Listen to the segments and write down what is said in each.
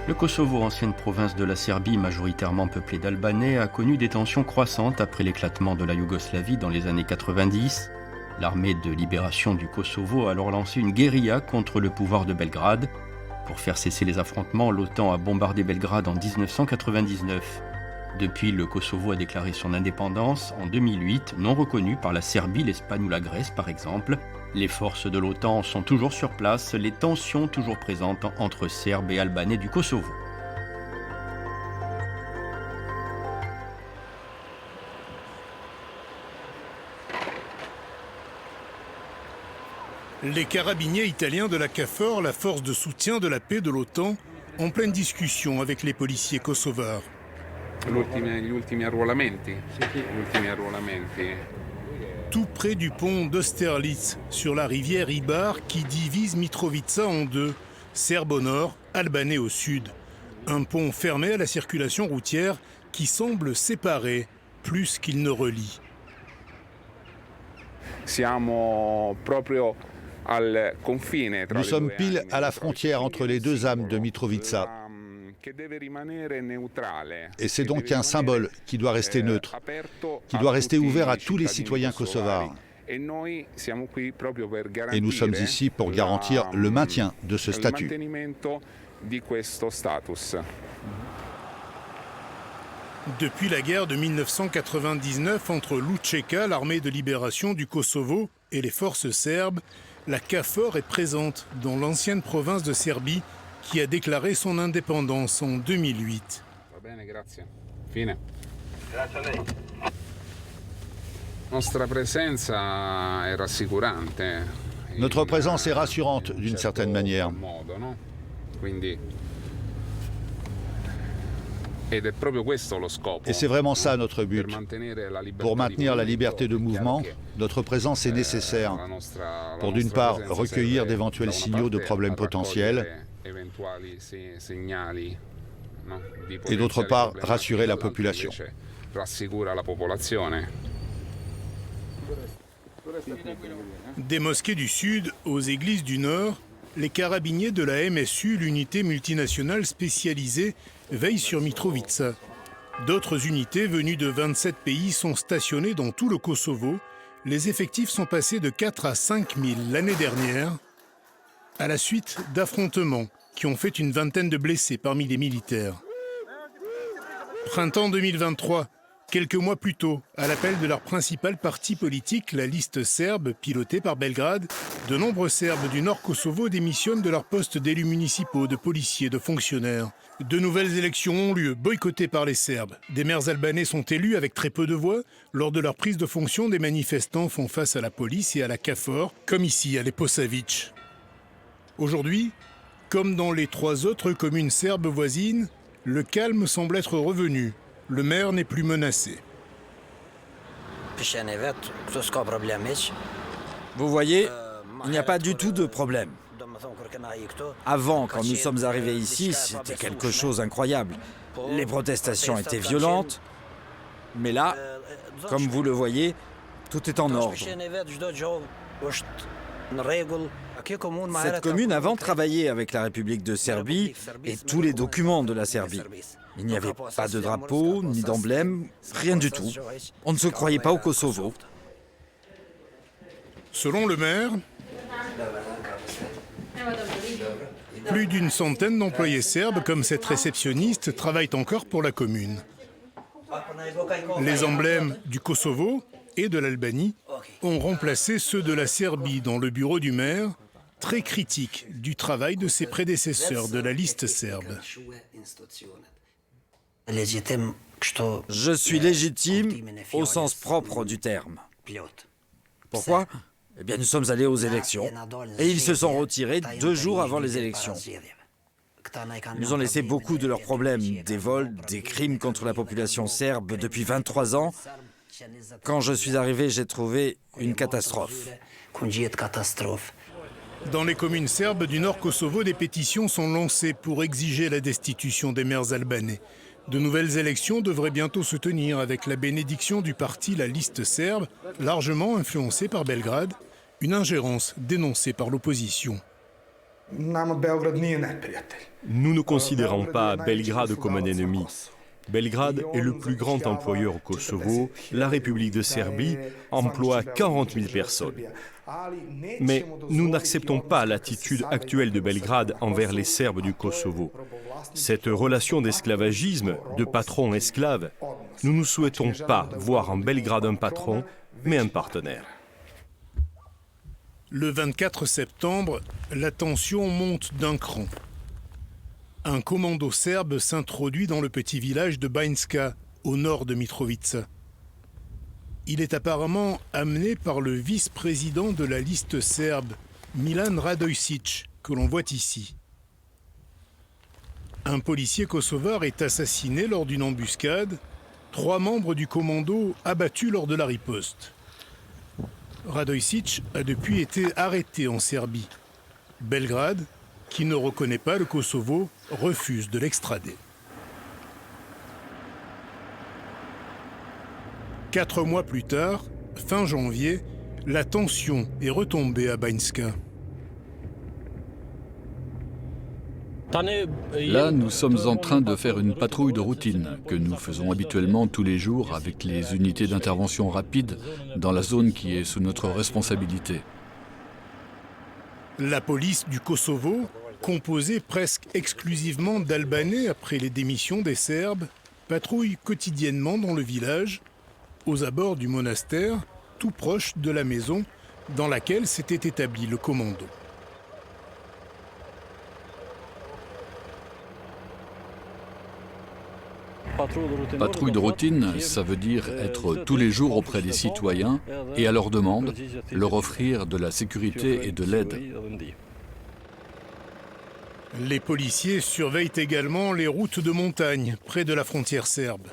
Le Kosovo, ancienne province de la Serbie majoritairement peuplée d'Albanais, a connu des tensions croissantes après l'éclatement de la Yougoslavie dans les années 90. L'armée de libération du Kosovo a alors lancé une guérilla contre le pouvoir de Belgrade. Pour faire cesser les affrontements, l'OTAN a bombardé Belgrade en 1999. Depuis, le Kosovo a déclaré son indépendance en 2008, non reconnue par la Serbie, l'Espagne ou la Grèce par exemple. Les forces de l'OTAN sont toujours sur place, les tensions toujours présentes entre Serbes et Albanais du Kosovo. Les carabiniers italiens de la KFOR, la force de soutien de la paix de l'OTAN, en pleine discussion avec les policiers kosovars. Gli ultimi arruolamenti. Tout près du pont d'Austerlitz, sur la rivière Ibar qui divise Mitrovica en deux, Serbes au nord, Albanais au sud. Un pont fermé à la circulation routière qui semble séparer plus qu'il ne relie. Nous sommes pile à la frontière entre les deux âmes de Mitrovica. Et c'est donc un symbole qui doit rester neutre, qui doit rester ouvert à tous les citoyens kosovars. Et nous sommes ici pour garantir le maintien de ce statut. Depuis la guerre de 1999 entre l'UÇK, l'armée de libération du Kosovo, et les forces serbes, la KFOR est présente dans l'ancienne province de Serbie qui a déclaré son indépendance en 2008. Notre présence est rassurante d'une certaine manière. Et c'est vraiment ça notre but. Pour maintenir la liberté de mouvement, notre présence est nécessaire pour d'une part recueillir d'éventuels signaux de problèmes potentiels et d'autre part rassurer la population. Des mosquées du sud aux églises du nord, les carabiniers de la MSU, l'unité multinationale spécialisée, veillent sur Mitrovica. D'autres unités venues de 27 pays sont stationnées dans tout le Kosovo. Les effectifs sont passés de 4 à 5 000 l'année dernière, à la suite d'affrontements qui ont fait une vingtaine de blessés parmi les militaires. Printemps 2023, quelques mois plus tôt, à l'appel de leur principal parti politique, la liste serbe, pilotée par Belgrade, de nombreux Serbes du Nord Kosovo démissionnent de leurs postes d'élus municipaux, de policiers, de fonctionnaires. De nouvelles élections ont lieu, boycottées par les Serbes. Des maires albanais sont élus avec très peu de voix. Lors de leur prise de fonction, des manifestants font face à la police et à la KFOR, comme ici à Leposavić. Aujourd'hui, comme dans les 3 autres communes serbes voisines, le calme semble être revenu. Le maire n'est plus menacé. Vous voyez, il n'y a pas du tout de problème. Avant, quand nous sommes arrivés ici, c'était quelque chose d'incroyable. Les protestations étaient violentes, mais là, comme vous le voyez, tout est en ordre. Cette commune avant travaillait avec la République de Serbie et tous les documents de la Serbie. Il n'y avait pas de drapeau, ni d'emblème, rien du tout. On ne se croyait pas au Kosovo. Selon le maire, plus d'une centaine d'employés serbes, comme cette réceptionniste, travaillent encore pour la commune. Les emblèmes du Kosovo et de l'Albanie ont remplacé ceux de la Serbie dans le bureau du maire, très critique du travail de ses prédécesseurs de la liste serbe. Je suis légitime au sens propre du terme. Pourquoi ? Eh bien, nous sommes allés aux élections et ils se sont retirés 2 jours avant les élections. Ils nous ont laissé beaucoup de leurs problèmes, des vols, des crimes contre la population serbe depuis 23 ans. Quand je suis arrivé, j'ai trouvé une catastrophe. Dans les communes serbes du Nord Kosovo, des pétitions sont lancées pour exiger la destitution des maires albanais. De nouvelles élections devraient bientôt se tenir avec la bénédiction du parti La Liste serbe, largement influencé par Belgrade, une ingérence dénoncée par l'opposition. Nous ne considérons pas Belgrade comme un ennemi. Belgrade est le plus grand employeur au Kosovo. La République de Serbie emploie 40 000 personnes. Mais nous n'acceptons pas l'attitude actuelle de Belgrade envers les Serbes du Kosovo. Cette relation d'esclavagisme, de patron-esclave, nous ne souhaitons pas voir en Belgrade un patron, mais un partenaire. Le 24 septembre, la tension monte d'un cran. Un commando serbe s'introduit dans le petit village de Banjska, au nord de Mitrovica. Il est apparemment amené par le vice-président de la liste serbe, Milan Radojčić, que l'on voit ici. Un policier kosovar est assassiné lors d'une embuscade, 3 membres du commando abattus lors de la riposte. Radojčić a depuis été arrêté en Serbie. Belgrade, qui ne reconnaît pas le Kosovo, refuse de l'extrader. 4 mois plus tard, fin janvier, la tension est retombée à Banjska. Là, nous sommes en train de faire une patrouille de routine que nous faisons habituellement tous les jours avec les unités d'intervention rapide dans la zone qui est sous notre responsabilité. La police du Kosovo, composée presque exclusivement d'Albanais après les démissions des Serbes, patrouille quotidiennement dans le village, aux abords du monastère, tout proche de la maison dans laquelle s'était établi le commando. Patrouille de routine, ça veut dire être tous les jours auprès des citoyens et à leur demande, leur offrir de la sécurité et de l'aide. Les policiers surveillent également les routes de montagne près de la frontière serbe.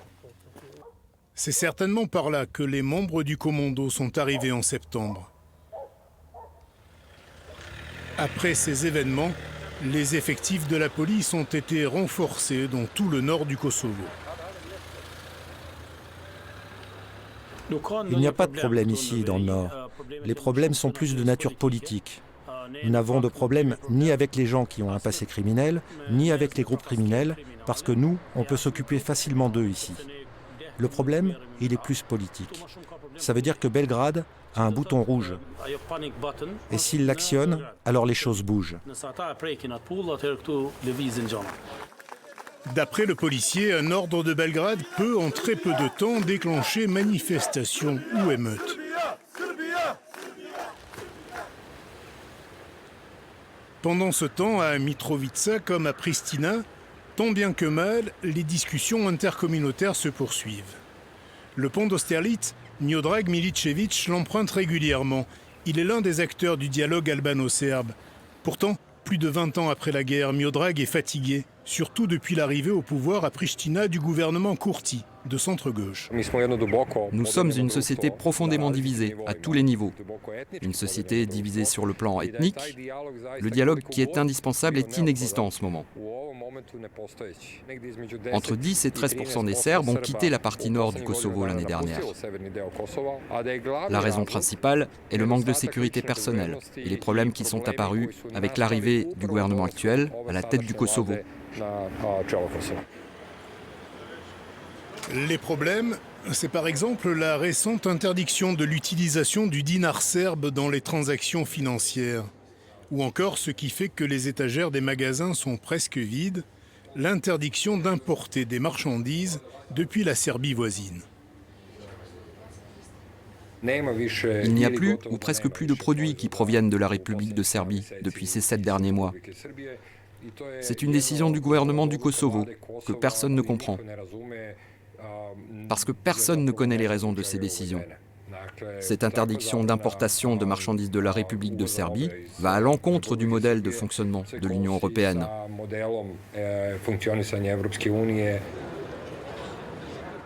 C'est certainement par là que les membres du commando sont arrivés en septembre. Après ces événements, les effectifs de la police ont été renforcés dans tout le nord du Kosovo. Il n'y a pas de problème ici, dans le Nord. Les problèmes sont plus de nature politique. Nous n'avons de problème ni avec les gens qui ont un passé criminel, ni avec les groupes criminels, parce que nous, on peut s'occuper facilement d'eux ici. Le problème, il est plus politique. Ça veut dire que Belgrade a un bouton rouge. Et s'il l'actionne, alors les choses bougent. D'après le policier, un ordre de Belgrade peut en très peu de temps déclencher manifestations ou émeutes. Pendant ce temps, à Mitrovica comme à Pristina, tant bien que mal, les discussions intercommunautaires se poursuivent. Le pont d'Austerlitz, Miodrag Milicevic l'emprunte régulièrement. Il est l'un des acteurs du dialogue albano-serbe. Pourtant, plus de 20 ans après la guerre, Miodrag est fatigué, surtout depuis l'arrivée au pouvoir à Pristina du gouvernement Kurti, de centre-gauche. Nous sommes une société profondément divisée, à tous les niveaux. Une société divisée sur le plan ethnique. Le dialogue qui est indispensable est inexistant en ce moment. Entre 10 et 13% des Serbes ont quitté la partie nord du Kosovo l'année dernière. La raison principale est le manque de sécurité personnelle et les problèmes qui sont apparus avec l'arrivée du gouvernement actuel à la tête du Kosovo. Les problèmes, c'est par exemple la récente interdiction de l'utilisation du dinar serbe dans les transactions financières, ou encore ce qui fait que les étagères des magasins sont presque vides, l'interdiction d'importer des marchandises depuis la Serbie voisine. Il n'y a plus ou presque plus de produits qui proviennent de la République de Serbie depuis ces 7 derniers mois. C'est une décision du gouvernement du Kosovo que personne ne comprend. Parce que personne ne connaît les raisons de ces décisions. Cette interdiction d'importation de marchandises de la République de Serbie va à l'encontre du modèle de fonctionnement de l'Union européenne.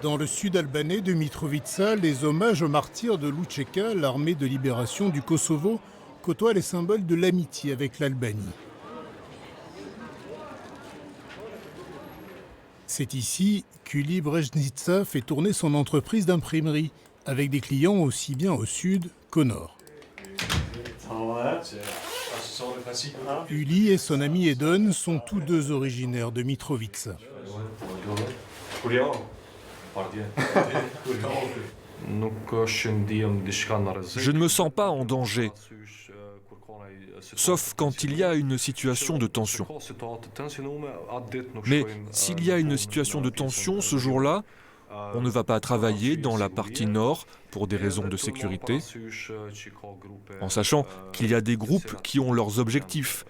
Dans le sud albanais de Mitrovica, les hommages aux martyrs de l'UÇK, l'armée de libération du Kosovo, côtoient les symboles de l'amitié avec l'Albanie. C'est ici qu'Uli Breznica fait tourner son entreprise d'imprimerie, avec des clients aussi bien au sud qu'au nord. Uli et son ami Edon sont tous deux originaires de Mitrovica. Je ne me sens pas en danger, sauf quand il y a une situation de tension. Mais s'il y a une situation de tension ce jour-là, on ne va pas travailler dans la partie nord pour des raisons de sécurité, en sachant qu'il y a des groupes qui ont leurs objectifs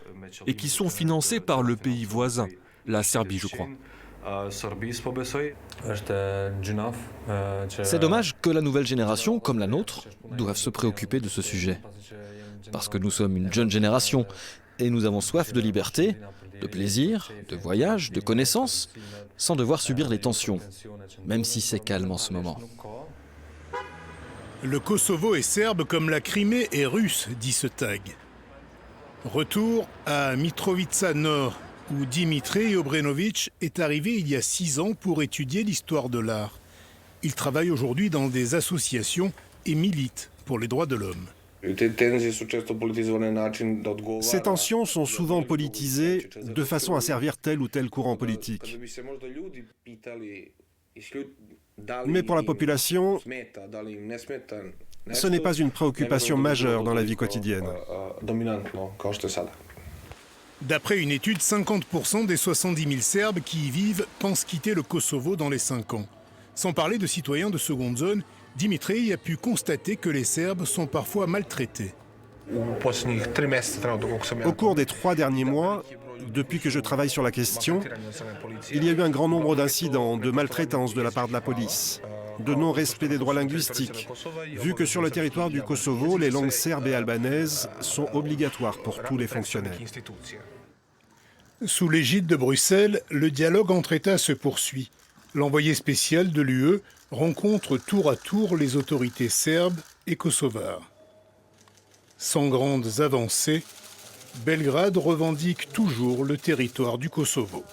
et qui sont financés par le pays voisin, la Serbie, je crois. C'est dommage que la nouvelle génération, comme la nôtre, doive se préoccuper de ce sujet. Parce que nous sommes une jeune génération et nous avons soif de liberté, de plaisir, de voyage, de connaissances, sans devoir subir les tensions, même si c'est calme en ce moment. Le Kosovo est serbe comme la Crimée est russe, dit ce tag. Retour à Mitrovica Nord, où Dimitri Obrenovic est arrivé il y a 6 ans pour étudier l'histoire de l'art. Il travaille aujourd'hui dans des associations et milite pour les droits de l'homme. Ces tensions sont souvent politisées de façon à servir tel ou tel courant politique. Mais pour la population, ce n'est pas une préoccupation majeure dans la vie quotidienne. D'après une étude, 50% des 70 000 Serbes qui y vivent pensent quitter le Kosovo dans les 5 ans. Sans parler de citoyens de seconde zone, Dimitri a pu constater que les Serbes sont parfois maltraités. Au cours des 3 derniers mois, depuis que je travaille sur la question, il y a eu un grand nombre d'incidents de maltraitance de la part de la police, de non-respect des droits linguistiques, vu que sur le territoire du Kosovo, les langues serbes et albanaises sont obligatoires pour tous les fonctionnaires. Sous l'égide de Bruxelles, le dialogue entre États se poursuit. L'envoyé spécial de l'UE rencontre tour à tour les autorités serbes et kosovares. Sans grandes avancées, Belgrade revendique toujours le territoire du Kosovo.